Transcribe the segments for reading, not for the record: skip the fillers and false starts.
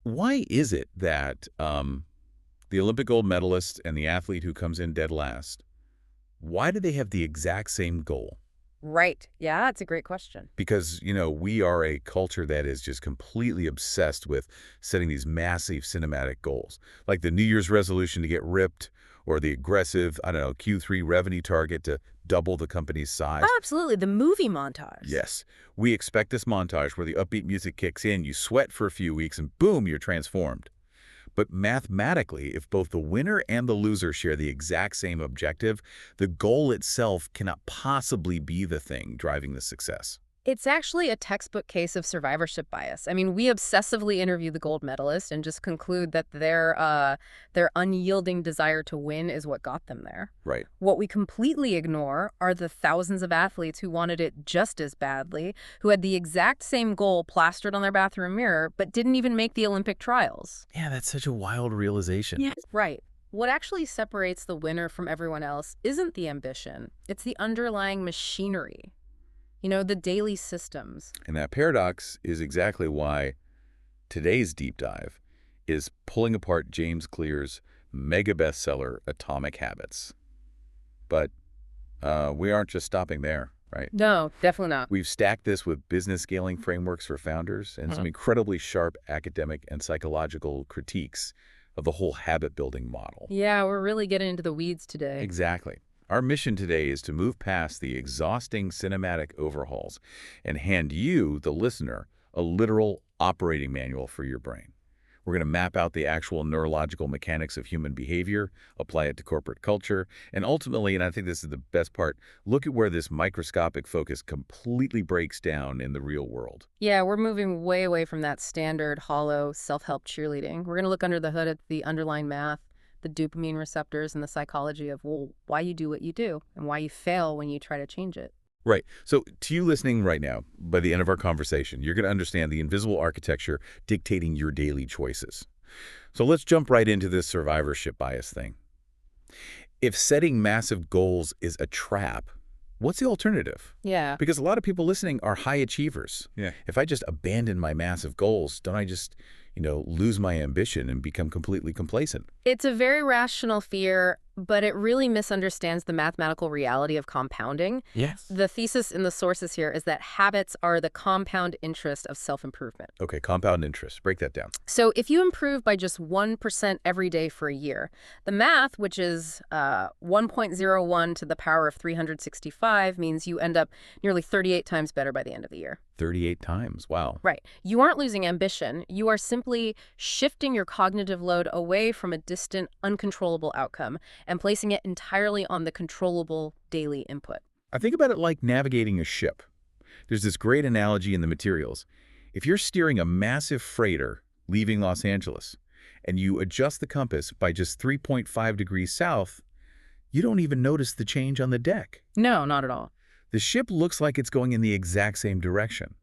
Why is it that the Olympic gold medalist and the athlete who comes in dead last, why do they have the exact same goal? Right. Yeah, it's a great question. Because, we are a culture that is just completely obsessed with setting these massive cinematic goals, like the New Year's resolution to get ripped or the aggressive, I don't know, Q3 revenue target to double the company's size. Oh, absolutely. The movie montage. Yes, we expect this montage where the upbeat music kicks in, you sweat for a few weeks, and boom, you're transformed. But mathematically, if both the winner and the loser share the exact same objective, the goal itself cannot possibly be the thing driving the success. It's actually a textbook case of survivorship bias. I mean, we obsessively interview the gold medalist and just conclude that their unyielding desire to win is what got them there. Right. What we completely ignore are the thousands of athletes who wanted it just as badly, who had the exact same goal plastered on their bathroom mirror, but didn't even make the Olympic trials. Yeah, that's such a wild realization. Yes. Right. What actually separates the winner from everyone else isn't the ambition. It's the underlying machinery. The daily systems. And that paradox is exactly why today's deep dive is pulling apart James Clear's mega bestseller, Atomic Habits. But we aren't just stopping there, right? No, definitely not. We've stacked this with business scaling frameworks for founders and some incredibly sharp academic and psychological critiques of the whole habit-building model. Yeah, we're really getting into the weeds today. Exactly. Our mission today is to move past the exhausting cinematic overhauls and hand you, the listener, a literal operating manual for your brain. We're going to map out the actual neurological mechanics of human behavior, apply it to corporate culture, and ultimately, and I think this is the best part, look at where this microscopic focus completely breaks down in the real world. Yeah, we're moving way away from that standard, hollow, self-help cheerleading. We're going to look under the hood at the underlying math, the dopamine receptors, and the psychology of, well, why you do what you do and why you fail when you try to change it. Right. So to you listening right now, by the end of our conversation, you're going to understand the invisible architecture dictating your daily choices. So let's jump right into this survivorship bias thing. If setting massive goals is a trap, what's the alternative? Yeah. Because a lot of people listening are high achievers. Yeah. If I just abandon my massive goals, don't I just, lose my ambition and become completely complacent? It's a very rational fear, but it really misunderstands the mathematical reality of compounding. Yes. The thesis in the sources here is that habits are the compound interest of self-improvement. Okay, compound interest. Break that down. So if you improve by just 1% every day for a year, the math, which is 1.01 to the power of 365, means you end up nearly 38 times better by the end of the year. 38 times. Wow. Right. You aren't losing ambition. You are simply shifting your cognitive load away from a distant, uncontrollable outcome and placing it entirely on the controllable daily input. I think about it like navigating a ship. There's this great analogy in the materials. If you're steering a massive freighter leaving Los Angeles and you adjust the compass by just 3.5 degrees south, you don't even notice the change on the deck. No, not at all. The ship looks like it's going in the exact same direction.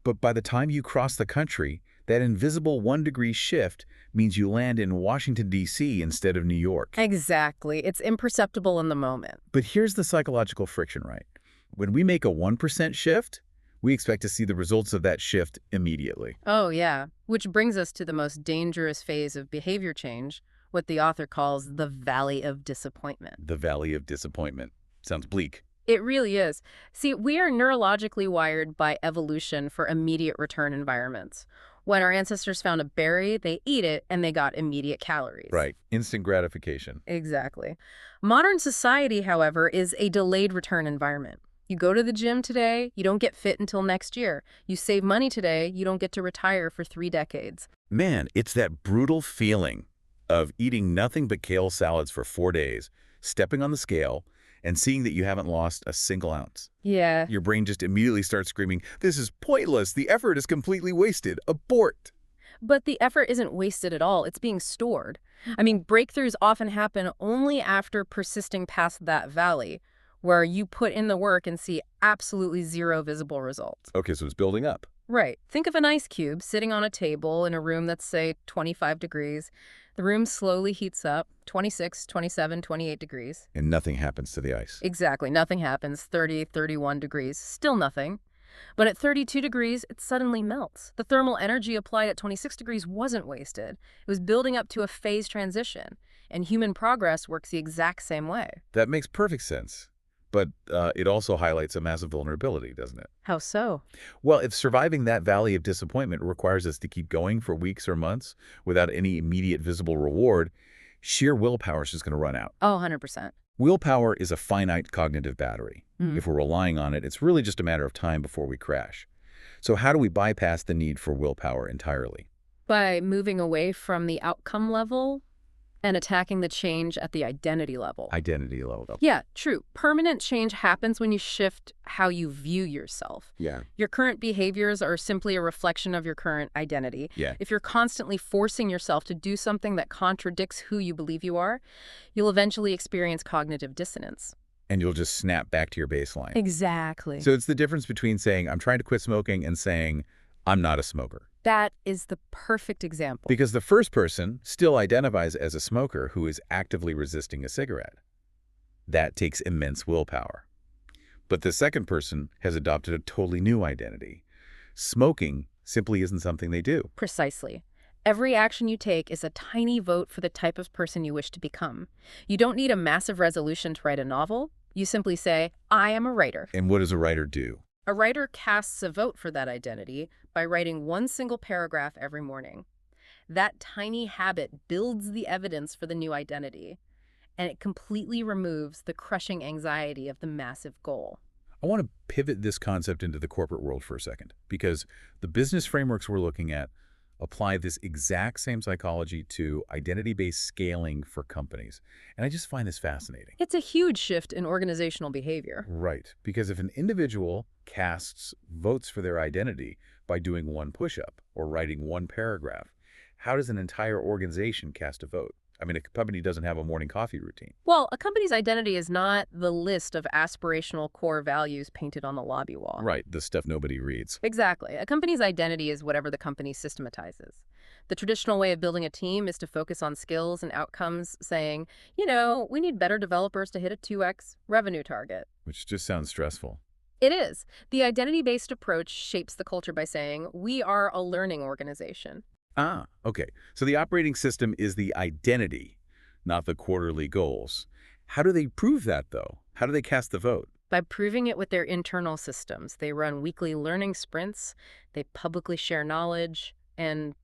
But by the time you cross the country, that invisible 1-degree shift means you land in Washington, D.C. instead of New York. Exactly. It's imperceptible in the moment. But here's the psychological friction, right? When we make a 1% shift, we expect to see the results of that shift immediately. Oh, yeah. Which brings us to the most dangerous phase of behavior change, what the author calls the valley of disappointment. The valley of disappointment. Sounds bleak. It really is. See, we are neurologically wired by evolution for immediate return environments. When our ancestors found a berry, they eat it and they got immediate calories. Right. Instant gratification. Exactly. Modern society, however, is a delayed return environment. You go to the gym today, you don't get fit until next year. You save money today, you don't get to retire for 3 decades. Man, it's that brutal feeling of eating nothing but kale salads for 4 days, stepping on the scale, and seeing that you haven't lost a single ounce. Yeah. Your brain just immediately starts screaming, "This is pointless. The effort is completely wasted. Abort." But the effort isn't wasted at all. It's being stored. I mean, breakthroughs often happen only after persisting past that valley, where you put in the work and see absolutely zero visible results. Okay, so it's building up. Right. Think of an ice cube sitting on a table in a room that's, say, 25 degrees. The room slowly heats up, 26, 27, 28 degrees. And nothing happens to the ice. Exactly. Nothing happens. 30, 31 degrees. Still nothing. But at 32 degrees, it suddenly melts. The thermal energy applied at 26 degrees wasn't wasted. It was building up to a phase transition. And human progress works the exact same way. That makes perfect sense. But it also highlights a massive vulnerability, doesn't it? How so? Well, if surviving that valley of disappointment requires us to keep going for weeks or months without any immediate visible reward, sheer willpower is just going to run out. Oh, 100%. Willpower is a finite cognitive battery. Mhm. If we're relying on it, it's really just a matter of time before we crash. So how do we bypass the need for willpower entirely? By moving away from the outcome level and attacking the change at the identity level. Identity level. Yeah, true. Permanent change happens when you shift how you view yourself. Yeah. Your current behaviors are simply a reflection of your current identity. Yeah. If you're constantly forcing yourself to do something that contradicts who you believe you are, you'll eventually experience cognitive dissonance. And you'll just snap back to your baseline. Exactly. So it's the difference between saying, I'm trying to quit smoking and saying, I'm not a smoker. That is the perfect example. Because the first person still identifies as a smoker who is actively resisting a cigarette. That takes immense willpower. But the second person has adopted a totally new identity. Smoking simply isn't something they do. Precisely. Every action you take is a tiny vote for the type of person you wish to become. You don't need a massive resolution to write a novel. You simply say, I am a writer. And what does a writer do? A writer casts a vote for that identity by writing one single paragraph every morning. That tiny habit builds the evidence for the new identity, and it completely removes the crushing anxiety of the massive goal. I want to pivot this concept into the corporate world for a second, because the business frameworks we're looking at apply this exact same psychology to identity-based scaling for companies. And I just find this fascinating. It's a huge shift in organizational behavior. Right, because if an individual casts votes for their identity by doing one push-up or writing one paragraph, how does an entire organization cast a vote? I mean, a company doesn't have a morning coffee routine. Well, a company's identity is not the list of aspirational core values painted on the lobby wall. Right, the stuff nobody reads. Exactly. A company's identity is whatever the company systematizes. The traditional way of building a team is to focus on skills and outcomes, saying, we need better developers to hit a 2x revenue target. Which just sounds stressful. It is. The identity-based approach shapes the culture by saying, we are a learning organization. Ah, okay. So the operating system is the identity, not the quarterly goals. How do they prove that, though? How do they cast the vote? By proving it with their internal systems. They run weekly learning sprints, they publicly share knowledge, and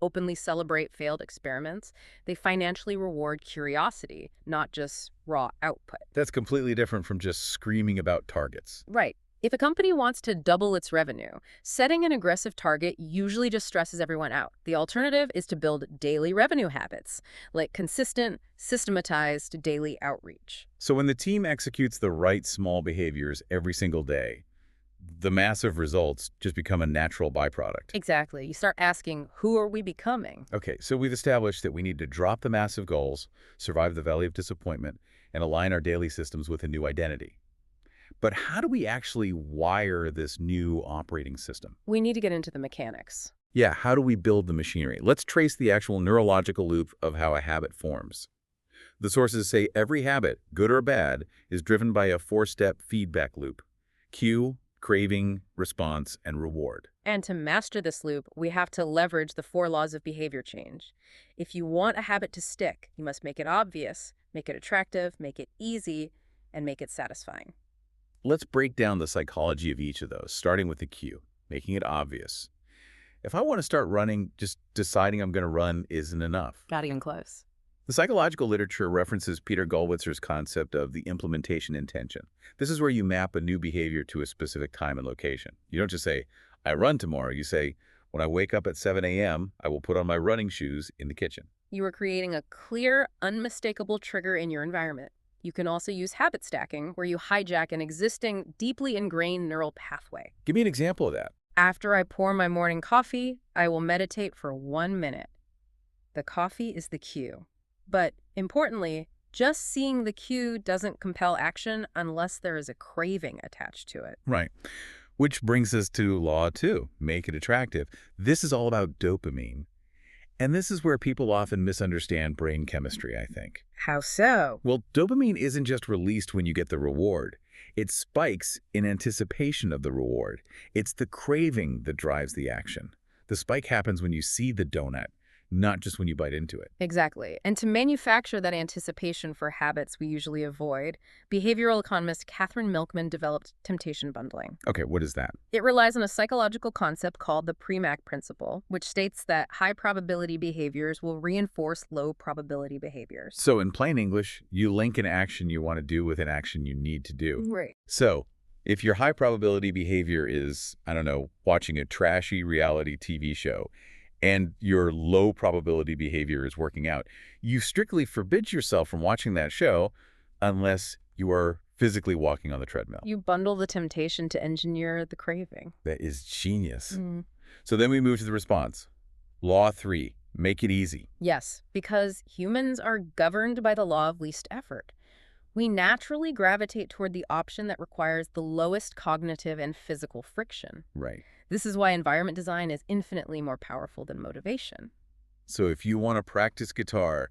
openly celebrate failed experiments. They financially reward curiosity, not just raw output. That's completely different from just screaming about targets. Right. If a company wants to double its revenue, setting an aggressive target usually just stresses everyone out. The alternative is to build daily revenue habits, like consistent, systematized daily outreach. So when the team executes the right small behaviors every single day, the massive results just become a natural byproduct. Exactly. You start asking, who are we becoming? Okay, so we've established that we need to drop the massive goals, survive the valley of disappointment, and align our daily systems with a new identity. But how do we actually wire this new operating system? We need to get into the mechanics. Yeah, how do we build the machinery? Let's trace the actual neurological loop of how a habit forms. The sources say every habit, good or bad, is driven by a four-step feedback loop. Cue, craving, response, and reward. And to master this loop, we have to leverage the 4 laws of behavior change. If you want a habit to stick, you must make it obvious, make it attractive, make it easy, and make it satisfying. Let's break down the psychology of each of those, starting with the cue, making it obvious. If I want to start running, just deciding I'm going to run isn't enough. Not even close. The psychological literature references Peter Gollwitzer's concept of the implementation intention. This is where you map a new behavior to a specific time and location. You don't just say, I run tomorrow. You say, when I wake up at 7 a.m., I will put on my running shoes in the kitchen. You are creating a clear, unmistakable trigger in your environment. You can also use habit stacking, where you hijack an existing, deeply ingrained neural pathway. Give me an example of that. After I pour my morning coffee, I will meditate for 1 minute. The coffee is the cue. But importantly, just seeing the cue doesn't compel action unless there is a craving attached to it. Right. Which brings us to law 2, make it attractive. This is all about dopamine. And this is where people often misunderstand brain chemistry, I think. How so? Well, dopamine isn't just released when you get the reward. It spikes in anticipation of the reward. It's the craving that drives the action. The spike happens when you see the donut, not just when you bite into it. Exactly. And to manufacture that anticipation for habits we usually avoid, behavioral economist Catherine Milkman developed temptation bundling. Okay, what is that? It relies on a psychological concept called the Premack principle, which states that high probability behaviors will reinforce low probability behaviors. So in plain English, you link an action you want to do with an action you need to do. Right. So if your high probability behavior is, I don't know, watching a trashy reality TV show, and your low probability behavior is working out, you strictly forbid yourself from watching that show unless you are physically walking on the treadmill. You bundle the temptation to engineer the craving. That is genius. So then we move to the response. Law 3, make it easy. Yes, because humans are governed by the law of least effort. We naturally gravitate toward the option that requires the lowest cognitive and physical friction. Right. This is why environment design is infinitely more powerful than motivation. So if you want to practice guitar,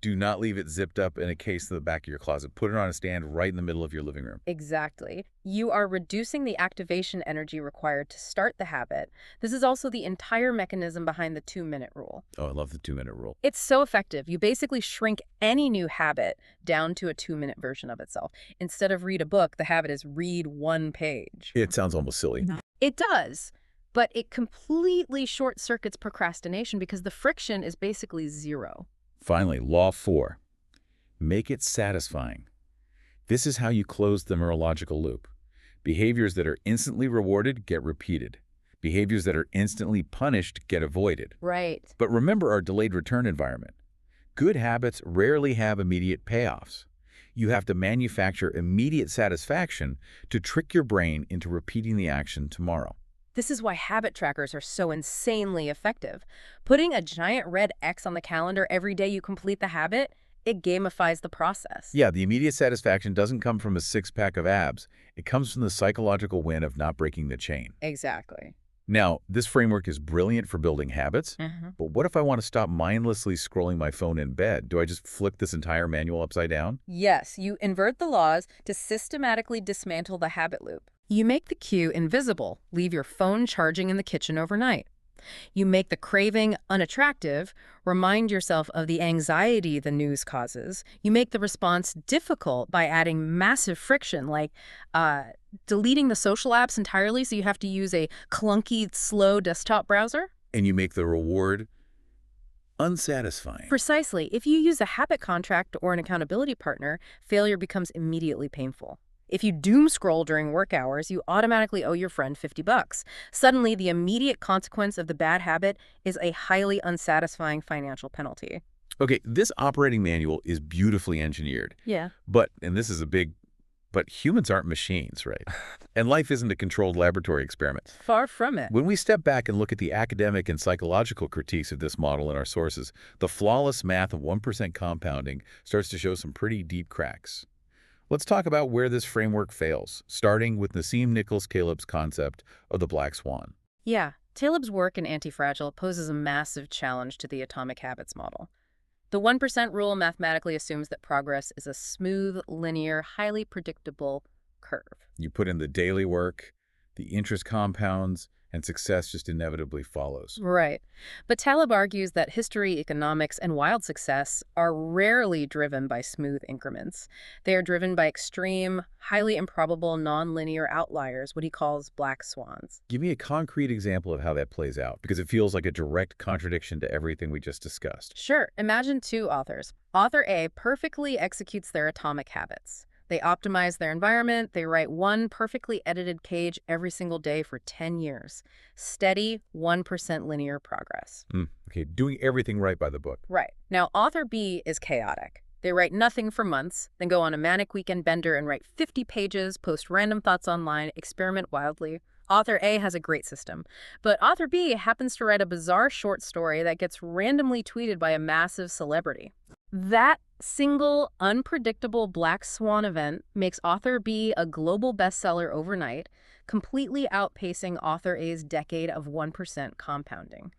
do not leave it zipped up in a case in the back of your closet. Put it on a stand right in the middle of your living room. Exactly. You are reducing the activation energy required to start the habit. This is also the entire mechanism behind the 2-minute rule. Oh, I love the 2-minute rule. It's so effective. You basically shrink any new habit down to a 2-minute version of itself. Instead of read a book, the habit is read 1 page. It sounds almost silly. It does, but it completely short-circuits procrastination because the friction is basically zero. Finally, Law 4, make it satisfying. This is how you close the neurological loop. Behaviors that are instantly rewarded get repeated. Behaviors that are instantly punished get avoided. Right. But remember our delayed return environment. Good habits rarely have immediate payoffs. You have to manufacture immediate satisfaction to trick your brain into repeating the action tomorrow. This is why habit trackers are so insanely effective. Putting a giant red X on the calendar every day you complete the habit, it gamifies the process. Yeah, the immediate satisfaction doesn't come from a six-pack of abs. It comes from the psychological win of not breaking the chain. Exactly. Now, this framework is brilliant for building habits, but what if I want to stop mindlessly scrolling my phone in bed? Do I just flip this entire manual upside down? Yes, you invert the laws to systematically dismantle the habit loop. You make the cue invisible, leave your phone charging in the kitchen overnight. You make the craving unattractive, remind yourself of the anxiety the news causes. You make the response difficult by adding massive friction, like deleting the social apps entirely so you have to use a clunky, slow desktop browser. And you make the reward unsatisfying. Precisely. If you use a habit contract or an accountability partner, failure becomes immediately painful. If you doom scroll during work hours, you automatically owe your friend $50. Suddenly, the immediate consequence of the bad habit is a highly unsatisfying financial penalty. Okay, this operating manual is beautifully engineered. Yeah. But humans aren't machines, right? And life isn't a controlled laboratory experiment. Far from it. When we step back and look at the academic and psychological critiques of this model in our sources, the flawless math of 1% compounding starts to show some pretty deep cracks. Let's talk about where this framework fails, starting with Nassim Nicholas Taleb's concept of the black swan. Yeah. Taleb's work in Antifragile poses a massive challenge to the atomic habits model. The 1% rule mathematically assumes that progress is a smooth, linear, highly predictable curve. You put in the daily work, the interest compounds, and success just inevitably follows. Right. But Taleb argues that history, economics, and wild success are rarely driven by smooth increments. They are driven by extreme, highly improbable, nonlinear outliers, what he calls black swans. Give me a concrete example of how that plays out, because it feels like a direct contradiction to everything we just discussed. Sure. Imagine 2 authors. Author A perfectly executes their atomic habits. They optimize their environment. They write 1 perfectly edited page every single day for 10 years. Steady, 1% linear progress. Okay, doing everything right by the book. Right. Now, author B is chaotic. They write nothing for months, then go on a manic weekend bender and write 50 pages, post random thoughts online, experiment wildly. Author A has a great system, but author B happens to write a bizarre short story that gets randomly tweeted by a massive celebrity. That single, unpredictable black swan event makes author B a global bestseller overnight, completely outpacing author A's decade of 1% compounding.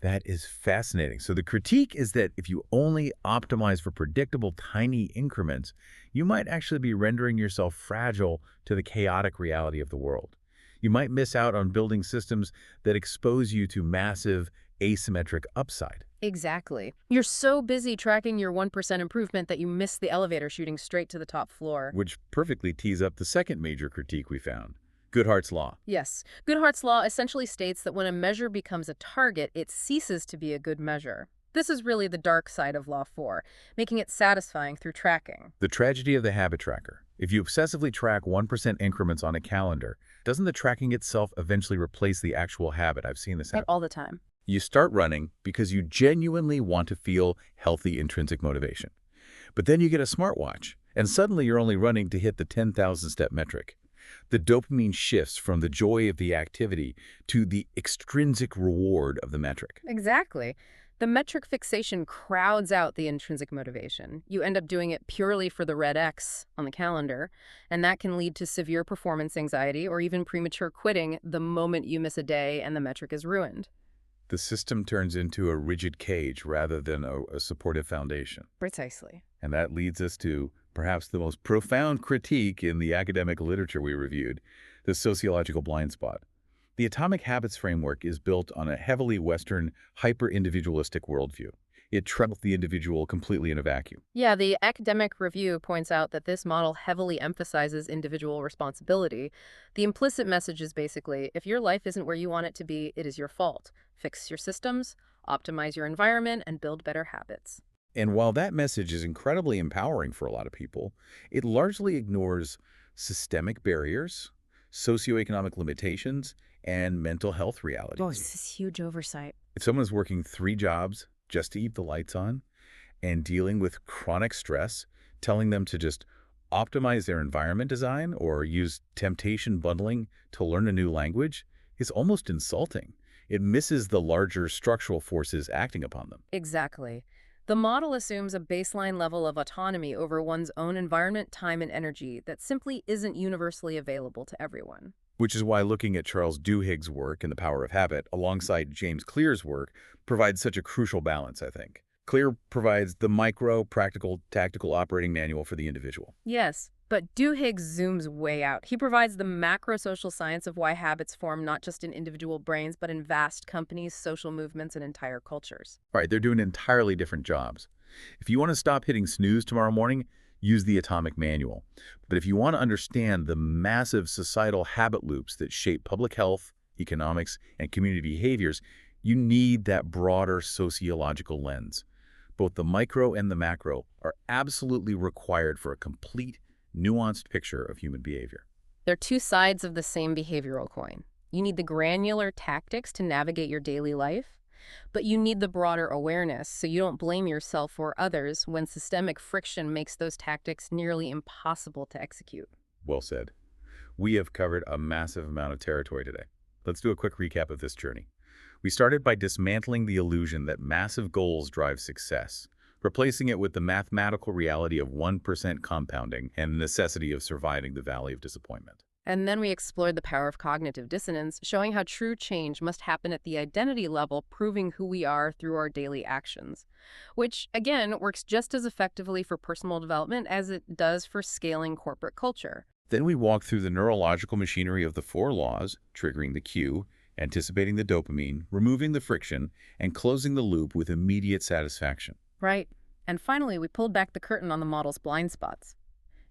That is fascinating. So the critique is that if you only optimize for predictable tiny increments, you might actually be rendering yourself fragile to the chaotic reality of the world. You might miss out on building systems that expose you to massive asymmetric upside, Exactly. You're so busy tracking your 1% improvement that you miss the elevator shooting straight to the top floor. which perfectly tees up the second major critique we found, Goodhart's law. Yes, Goodhart's law essentially states that when a measure becomes a target, it ceases to be a good measure. This is really the dark side of Law 4, making it satisfying through tracking. The tragedy of the habit tracker. If you obsessively track 1% increments on a calendar, doesn't the tracking itself eventually replace the actual habit? I've seen this happen. All the time. You start running because you genuinely want to feel healthy intrinsic motivation. But then you get a smartwatch, and suddenly you're only running to hit the 10,000-step metric. The dopamine shifts from the joy of the activity to the extrinsic reward of the metric. Exactly. The metric fixation crowds out the intrinsic motivation. You end up doing it purely for the red X on the calendar, and that can lead to severe performance anxiety or even premature quitting the moment you miss a day and the metric is ruined. The system turns into a rigid cage rather than a supportive foundation. Precisely. And that leads us to perhaps the most profound critique in the academic literature we reviewed, the sociological blind spot. The Atomic Habits framework is built on a heavily Western, hyper-individualistic worldview. It traps the individual completely in a vacuum. Yeah, the academic review points out that this model heavily emphasizes individual responsibility. The implicit message is basically, if your life isn't where you want it to be, it is your fault. Fix your systems, optimize your environment, and build better habits. And while that message is incredibly empowering for a lot of people, it largely ignores systemic barriers, socioeconomic limitations, and mental health realities. Oh, this is huge oversight. If someone's working 3 jobs just to keep the lights on and dealing with chronic stress, telling them to just optimize their environment design or use temptation bundling to learn a new language is almost insulting. It misses the larger structural forces acting upon them. Exactly. The model assumes a baseline level of autonomy over one's own environment, time, and energy that simply isn't universally available to everyone. Which is why looking at Charles Duhigg's work in The Power of Habit alongside James Clear's work provides such a crucial balance, I think. Clear provides the micro, practical, tactical operating manual for the individual. Yes, but Duhigg zooms way out. He provides the macro-social science of why habits form not just in individual brains, but in vast companies, social movements, and entire cultures. All right, they're doing entirely different jobs. If you want to stop hitting snooze tomorrow morning, use the Atomic Manual. But if you want to understand the massive societal habit loops that shape public health, economics, and community behaviors, you need that broader sociological lens. Both the micro and the macro are absolutely required for a complete, nuanced picture of human behavior. They're two sides of the same behavioral coin. You need the granular tactics to navigate your daily life, but you need the broader awareness so you don't blame yourself or others when systemic friction makes those tactics nearly impossible to execute. Well said. We have covered a massive amount of territory today. Let's do a quick recap of this journey. We started by dismantling the illusion that massive goals drive success, replacing it with the mathematical reality of 1% compounding and the necessity of surviving the valley of disappointment. And then we explored the power of cognitive dissonance, showing how true change must happen at the identity level, proving who we are through our daily actions, which, again, works just as effectively for personal development as it does for scaling corporate culture. Then we walked through the neurological machinery of the 4 laws, triggering the cue, anticipating the dopamine, removing the friction, and closing the loop with immediate satisfaction. Right. And finally, we pulled back the curtain on the model's blind spots,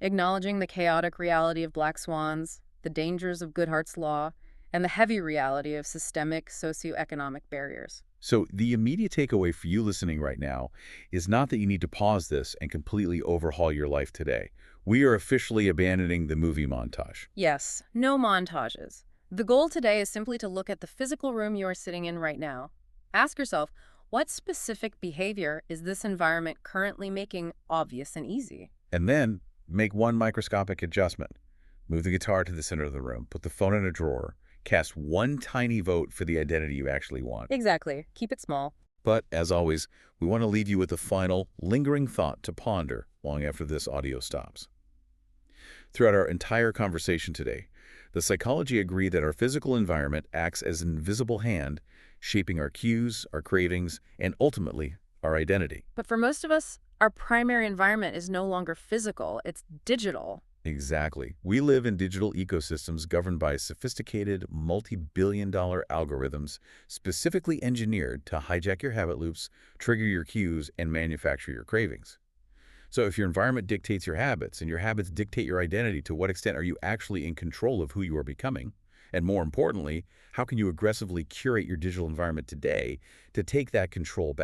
acknowledging the chaotic reality of black swans, the dangers of Goodhart's law, and the heavy reality of systemic socioeconomic barriers. So the immediate takeaway for you listening right now is not that you need to pause this and completely overhaul your life today. We are officially abandoning the movie montage. Yes, no montages. The goal today is simply to look at the physical room you are sitting in right now. Ask yourself, what specific behavior is this environment currently making obvious and easy? And then make one microscopic adjustment. Move the guitar to the center of the room, put the phone in a drawer, cast one tiny vote for the identity you actually want. Exactly. Keep it small. But, as always, we want to leave you with a final, lingering thought to ponder long after this audio stops. Throughout our entire conversation today, the psychology agreed that our physical environment acts as an invisible hand, shaping our cues, our cravings, and ultimately, our identity. But for most of us, our primary environment is no longer physical, it's digital. Exactly. We live in digital ecosystems governed by sophisticated, multi-billion-dollar algorithms specifically engineered to hijack your habit loops, trigger your cues, and manufacture your cravings. So if your environment dictates your habits and your habits dictate your identity, to what extent are you actually in control of who you are becoming? And more importantly, how can you aggressively curate your digital environment today to take that control back?